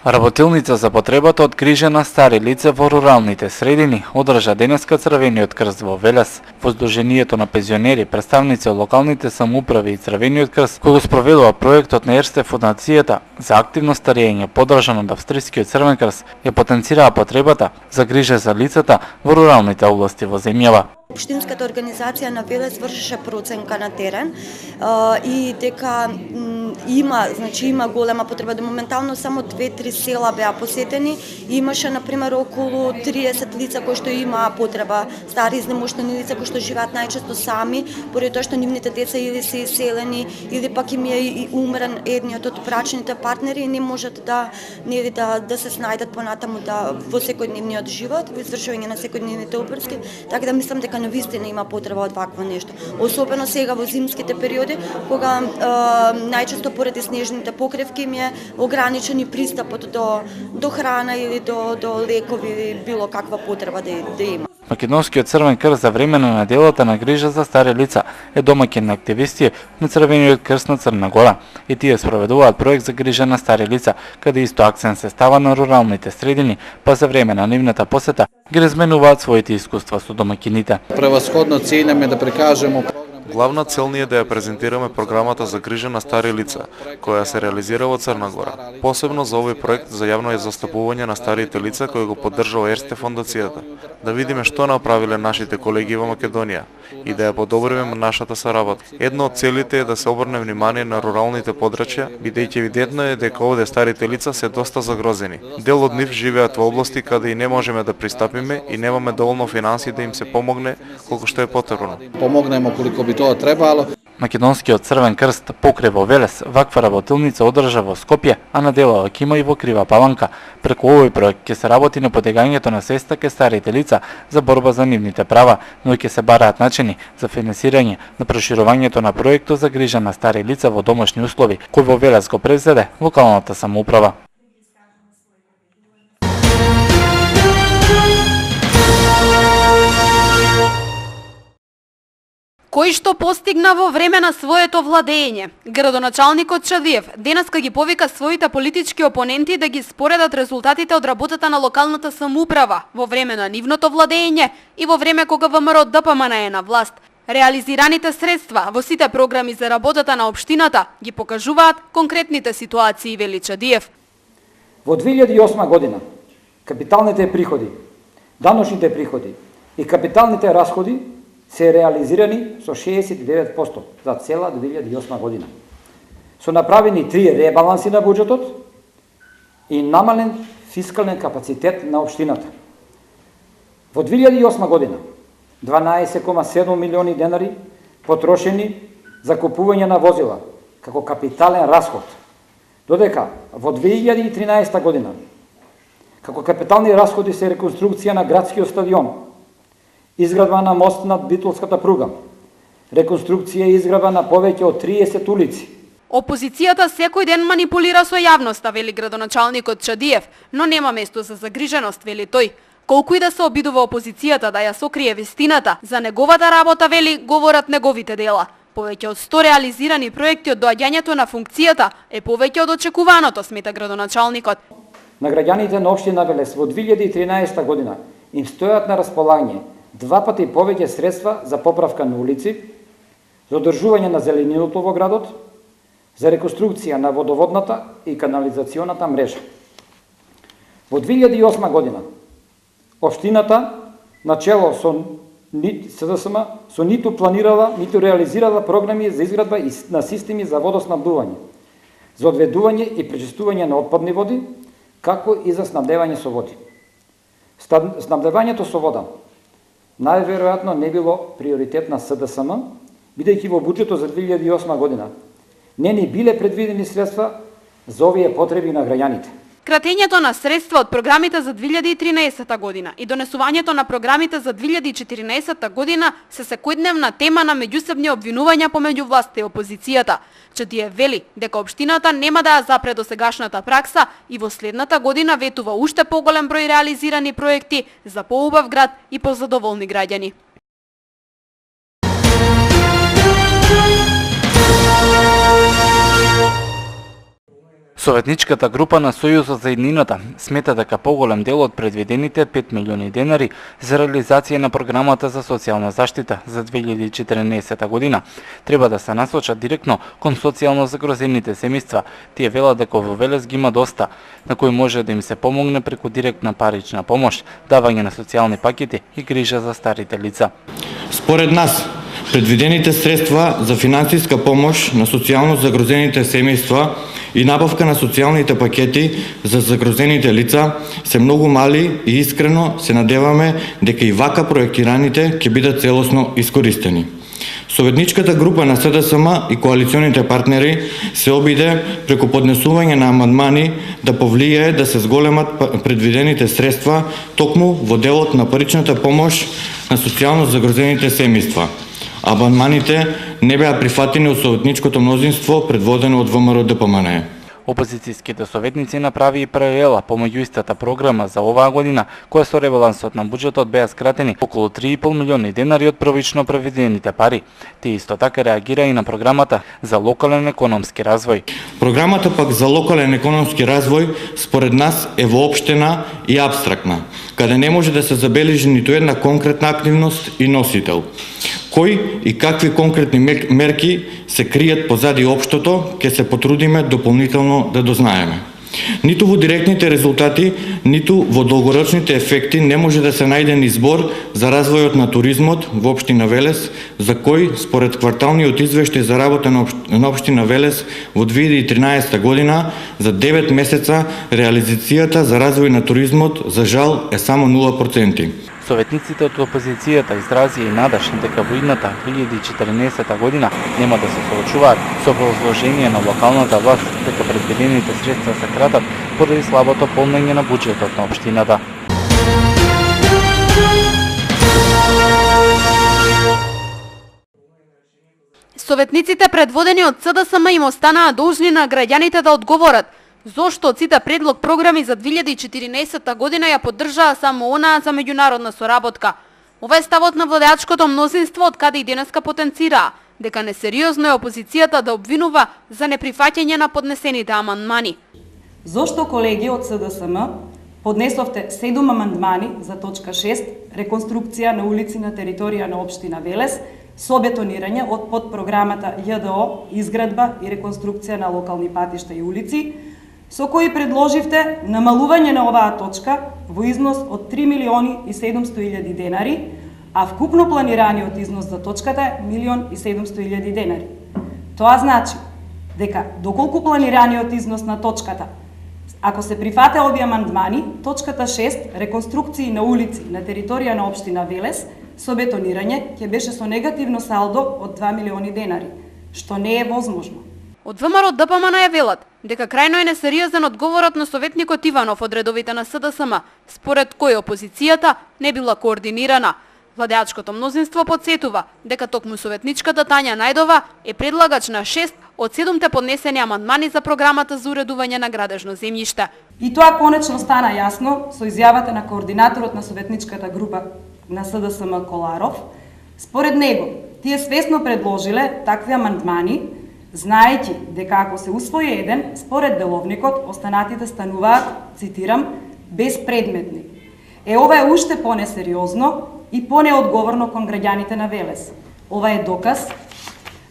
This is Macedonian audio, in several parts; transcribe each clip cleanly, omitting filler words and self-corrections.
Работилница за потребата од грижа на стари лица во руралните средини одржа денеска Црвениот крст во Велес. Во Сдруженијето на пензионери, представници од локалните самоуправи и Црвениот крст, кој го спроведува проектот на Ерсте фондацијата за активно старење подржан од Австрискиот Црвен крст, ја потенцираа потребата за грижа за лицата во руралните области во земјава. Општинската организација на Велес вршеше проценка на терен и дека има голема потреба, да моментално само 2-3 села беа посетени и имаше например околу 30 лица кои што имаа потреба, стари изнемоштени лица кои што живеат најчесто сами, поради тоа што нивните деца или се иселени или пак им е умрен едниот од брачните партнери и не можат да се снајдат понатаму во секојдневниот живот, во извршување на секојдневните обврски, така да мислам дека навистина има потреба од вакво нешто. Особено сега во зимските периоди, кога најчесто поради снежните покривки им е ограничен и пристапот до храна или до лекови или било каква потреба да има. Македонскиот Црвен крст за време на неделата на грижа за стари лица е домаќин на активисти на Црвениот крст на Црна Гора и тие спроведуваат проект за грижа на стари лица, каде исто акцент се става на руралните средини, па за време на нивната посета ги разменуваат своите искуства со домаќините. Превасходно целиме да прикажеме. Главна цел ни е да ја презентираме програмата за грижа на стари лица, која се реализира во Црна Гора. Посебно за овој проект за јавно застапување на старите лица кој го поддржува Ерсте фондацијата. Да видиме што направиле нашите колеги во Македонија и да ја подобриме нашата соработка. Една од целите е да се обрне внимание на руралните подрачја, бидејќи видетно е дека овде старите лица се доста загрозени. Дел од нив живеат во области каде и не можеме да пристапиме и немаме доволно финансии да им се помогне колку што е потребно. Помогнемо колку би тоа требало. Македонскиот Црвен крст покрај во Велес ваква работилница одржа во Скопје, а на деловак има и во Крива Паланка. Преку овој проект ќе се работи на подигањето на свеста ке старите лица за борба за нивните права, но ќе се бараат начини за финансирање на проширувањето на проектот за грижа на стари лица во домашни услови, кој во Велес го превзеде локалната самоуправа. Кој што постигна во време на своето владење? Градоначалникот Чадиев денеска ги повика своите политички опоненти да ги споредат резултатите од работата на локалната самоуправа во време на нивното владење и во време кога ВМРО ДПМН е на власт. Реализираните средства во сите програми за работата на општината ги покажуваат конкретните ситуации, вели Чадиев. Во 2008 година капиталните приходи, даночните приходи и капиталните расходи се реализирани со 69% за цела 2008 година. Со направени 3 ребаланси на буџетот и намален фискален капацитет на општината. Во 2008 година 12,7 милиони денари потрошени за купување на возила како капитален расход, додека во 2013 година како капитални расходи се реконструкција на градскиот стадион, изградба на мост над Битолската пруга, реконструкција и изградба на повеќе од 30 улици. Опозицијата секој ден манипулира со јавноста, вели градоначалникот Чадиев, но нема место за загриженост, вели тој. Колку и да се обидува опозицијата да ја сокрие вистината, за неговата работа, вели, говорат неговите дела. Повеќе од 100 реализирани проекти од доаѓањето на функцијата е повеќе од очекуваното, смета градоначалникот. На граѓаните на општина Велес во 2013 година им стојат на располагање 2 пати повеќе средства за поправка на улици, за одржување на зелениното во градот, за реконструкција на водоводната и канализационата мрежа. Во 2008 година општината начело со СДСМ со ниту планирала, ниту реализирала програми за изградба на системи за водоснабдување, за одведување и пречистување на отпадни води, како и за снабдевање со води. Снабдевањето со вода најверојатно не било приоритет на СДСМ, бидејќи во буџетот за 2008 година не ни биле предвидени средства за овие потреби на граѓаните. Кратењето на средства од програмите за 2013 година и донесувањето на програмите за 2014 година се секојдневна тема на меѓусебни обвинувања помеѓу власта и опозицијата. Чадиев вели дека општината нема да ја запре досегашната пракса и во следната година ветува уште поголем број реализирани проекти за поубав град и позадоволни граѓани. Со Советничката група на Сојузот за еднината смета дека поголем дел од предвидените 5 милиони денари за реализација на програмата за социјална заштита за 2014 година треба да се насочат директно кон социјално загрозените семејства. Тие велат дека во Велес ги има доста, на кои може да им се помогне преку директна парична помош, давање на социјални пакети и грижа за старите лица. Според нас, предвидените средства за финансиска помош на социјално загрозените семејства и набавка на социјалните пакети за загрозените лица се многу мали и искрено се надеваме дека и вака проектираните ќе бидат целосно искористени. Советничката група на СДСМ и коалиционите партнери се обиде преку поднесување на амандмани да повлијае да се зголемат предвидените средства токму во делот на паричната помош на социјално загрозените семејства. Амандманите не беа прифатени од советничкото мнозинство предводено од ВМРО ДПМН. Опозицијските советници направи и паралела помеѓу истата програма за оваа година, која со ребалансот на буџетот беа скратени околу 3,5 милиони денари од првично предвидените пари. Тие исто така реагира и на програмата за локален економски развој. Програмата пак за локален економски развој според нас е воопштена и апстрактна, каде не може да се забележи ниту една конкретна активност и носител. Кои и какви конкретни мерки се кријат позади општото, ќе се потрудиме дополнително да дознаеме. Ниту во директните резултати, ниту во долгорочните ефекти не може да се најде ни збор за развојот на туризмот во општина Велес, за кој според кварталниот извештај за работа на општина Велес во 2013 година за 9 месеца реализацијата за развој на туризмот за жал е само 0%. Советниците од опозицијата изразија и надеж дека во идната 2014 година нема да се соочуваат со образложение на локалната власт дека предвидените средства се кратат поради слабото полнење на буџетот на општината. Советниците предводени од СДСМ им останаа должни на граѓаните да одговорат зошто сите предлог програми за 2014 година ја поддржаа само онаа за меѓународна соработка. Ова е ставот на владеачкото мнозинство, од каде и денеска потенцираа дека несериозно е опозицијата да обвинува за неприфаќање на поднесените амандмани. Зошто, колеги од СДСМ, поднесовте 7 амандмани за точка 6 реконструкција на улици на територија на општина Велес со бетонирање од подпрограмата ЈДО, изградба и реконструкција на локални патишта и улици, со кои предложивте намалување на оваа точка во износ од 3 милиони и 700 илјади денари, а вкупно планираниот износ за точката е 1.700.000 денари. Тоа значи дека доколку планираниот износ на точката, ако се прифате овие амандмани, точката 6, реконструкции на улици на територија на општина Велес со бетонирање, ќе беше со негативно салдо од 2 милиони денари, што не е возможно. Од ВМРО ДПМН ја велат дека крајно е несериозен одговорот на советникот Иванов од редовите на СДСМ, според кој опозицијата не била координирана. Владеачкото мнозинство подсетува дека токму советничката Тања Најдова е предлагач на 6 од 7 поднесени амандмани за програмата за уредување на градежно земјиште. И тоа конечно стана јасно со изјавата на координаторот на советничката група на СДСМ Коларов. Според него, тие свесно предложиле такви амандмани, знаејќи дека ако се усвои еден, според деловникот, останатите стануваат, цитирам, безпредметни. Ова е уште понесериозно и понеодговорно кон граѓаните на Велес. Ова е доказ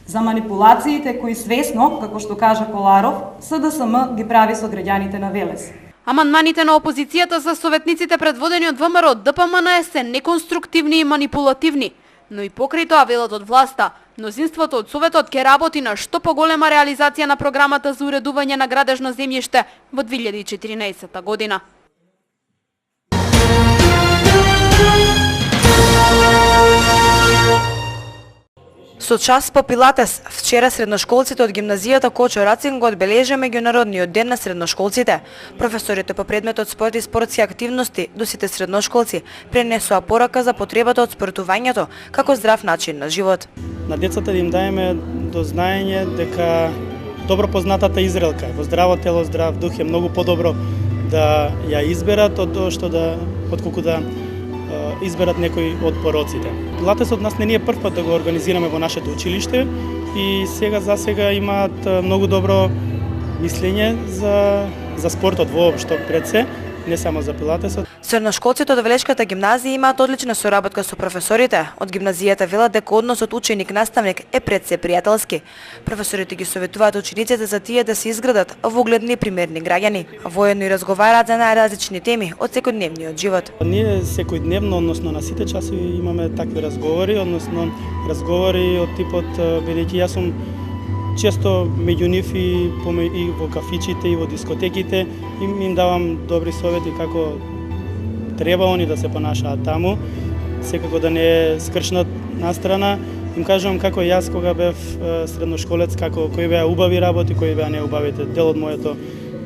за манипулациите кои свесно, како што кажа Коларов, СДСМ ги прави со граѓаните на Велес. Амандманите на опозицијата за советниците предводени од ВМРО ДПМН се неконструктивни и манипулативни, но и покрај тоа велат од власта, мнозинството од Советот ќе работи на што поголема реализација на програмата за уредување на градежно земјиште во 2014 година. Со час по пилатес, вчера средношколците од гимназијата Кочо Рацин го одбележа меѓународниот ден на средношколците. Професорите по предметот спорт и спортски активности до сите средношколци пренесоа порака за потребата од спортувањето како здрав начин на живот. На децата да им даеме до знаење дека добро познатата изрелка во здраво тело, здрав дух е многу подобро да ја изберат отколку да изберат некои од пороците. Пилатесот нас не е прв пат да го организираме во нашето училиште и сега имаат многу добро мислење за спортот воопшто пред се, не само за пилатесот. Средношколците од Велешката гимназија имаат одлична соработка со професорите. Од гимназијата велат дека односот ученик-наставник е пред се пријателски. Професорите ги советуваат учениците за тие да се изградат во угледни и примерни граѓани. Воедно и разговараат за најразлични теми од секојдневниот живот. Ние секојдневно, односно на сите часови имаме такви разговори, односно разговори од типот, бидејќи јас сум често меѓу нив и во кафичите и во дискотеките им давам добри совети како треба они да се понашаат таму, секако да не е скршнат настрана. Им кажувам како јас кога бев средношколец, кои беа убави работи, кои беа неубавите, дел од моето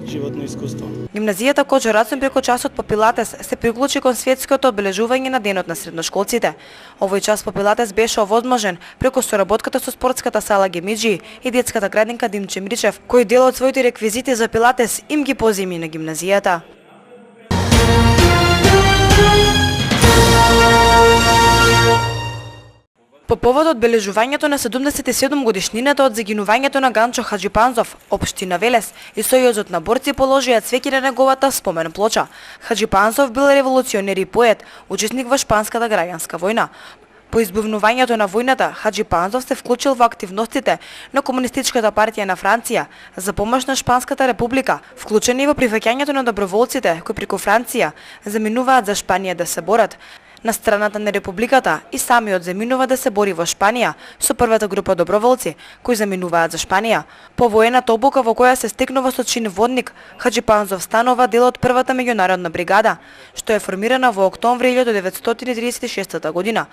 животно искуство. Гимназијата Кочо Рацин преку часот по пилатес се приклучи кон светското обележување на денот на средношколците. Овој час по пилатес беше овозможен преку соработката со спортската сала Гемиџи и детската градинка Димче Мричев, кој дел од своите реквизити за пилатес им ги поземи на гимназијата. По повод одбележувањето на 77 годишнината од загинувањето на Ганчо Хаџипанзов, општина Велес и Сојузот на борци положија цвеќе на неговата спомен плоча. Хаџипанзов бил револуционер и поет, учесник во Шпанската граѓанска војна. По избавнувањето на војната, Хаџипанзов се вклучил во активностите на Комунистичката партија на Франција за помош на Шпанската република, вклучен и во прифаќањето на доброволците кои преку Франција заминуваат за Шпанија да се борат. На страната на републиката и самиот заминува да се бори во Шпанија со првата група доброволци кои заминуваат за Шпанија. По воената обука во која се стекнува со чин водник, Хаџипанзов станува дел од првата меѓународна бригада, што е формирана во октомври 1936 година.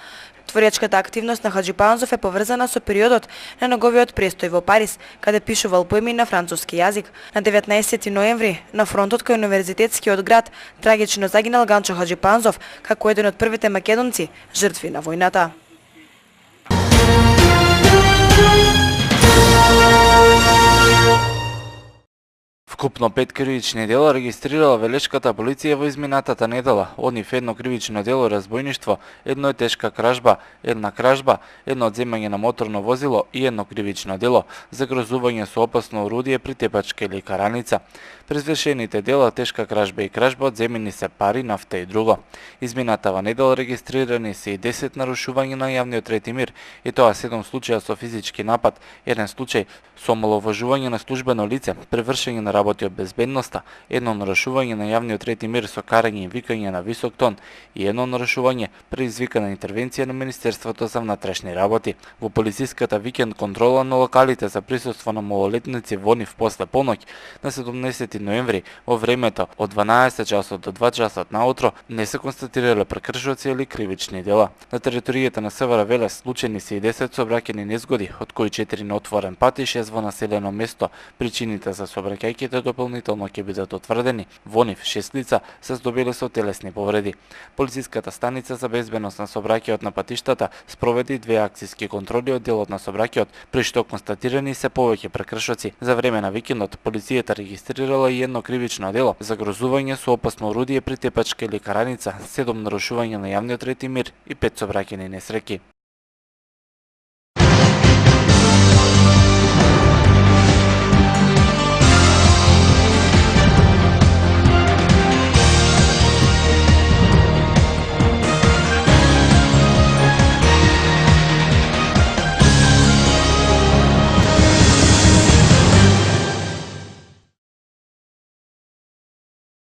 Творечката активност на Хаџипанзов е поврзана со периодот на неговиот престој во Париз, каде пишувал поеми на француски јазик. На 19 ноември, на фронтот кај универзитетскиот град, трагично загинал Ганчо Хаџипанзов, како еден од првите македонци жртви на војната. Вкупно 5 кривични дела регистрирала Велешката полиција во изминатата недела. Од нив едно кривично дело разбојништво, едно е тешка кражба, една кражба, едно одземање на моторно возило и едно кривично дело загрозување со опасно орудие при тепачка или караница. При извршените дела тешка кражба и кражба одземени се пари, нафта и друго. Изминатава недела регистрирани се и 10 нарушувања на јавниот ред и мир, и тоа 7 случаја со физички напад, еден случај со омаловажување на службено лице, превршење на работи од безбедноста, едно нарушување на јавниот ред и мир со карање и викање на висок тон и едно нарушување предизвикана интервенција на Министерството за внатрешни работи. Во полициската викенд контрола на локалите за присуство на малолетници во нив после полноќ на 17 ноември во времето од 12 часот до 2 часот наутро не се констатирале прекршоци или кривични дела. На територијата на Севера Велес случени се и 10 сообраќајни незгоди, од кои 4 на отворен пат и 6 во населено место. Причините за сообраќајките дополнително ќе бидат утврдени. Во нив 6 лица се здобиле со телесни повреди. Полициската станица за безбедност на сообраќајот на патиштата спроведи 2 акцијски контроли од делот на сообраќајот, при што констатирани се повеќе прекршоци. За време на викендот полицијата регистрирала и едно кривично дело загрозување со опасно орудие при тепачка или караница, 7 нарушувања на јавниот ред и мир и 5 сообраќајни несреќи.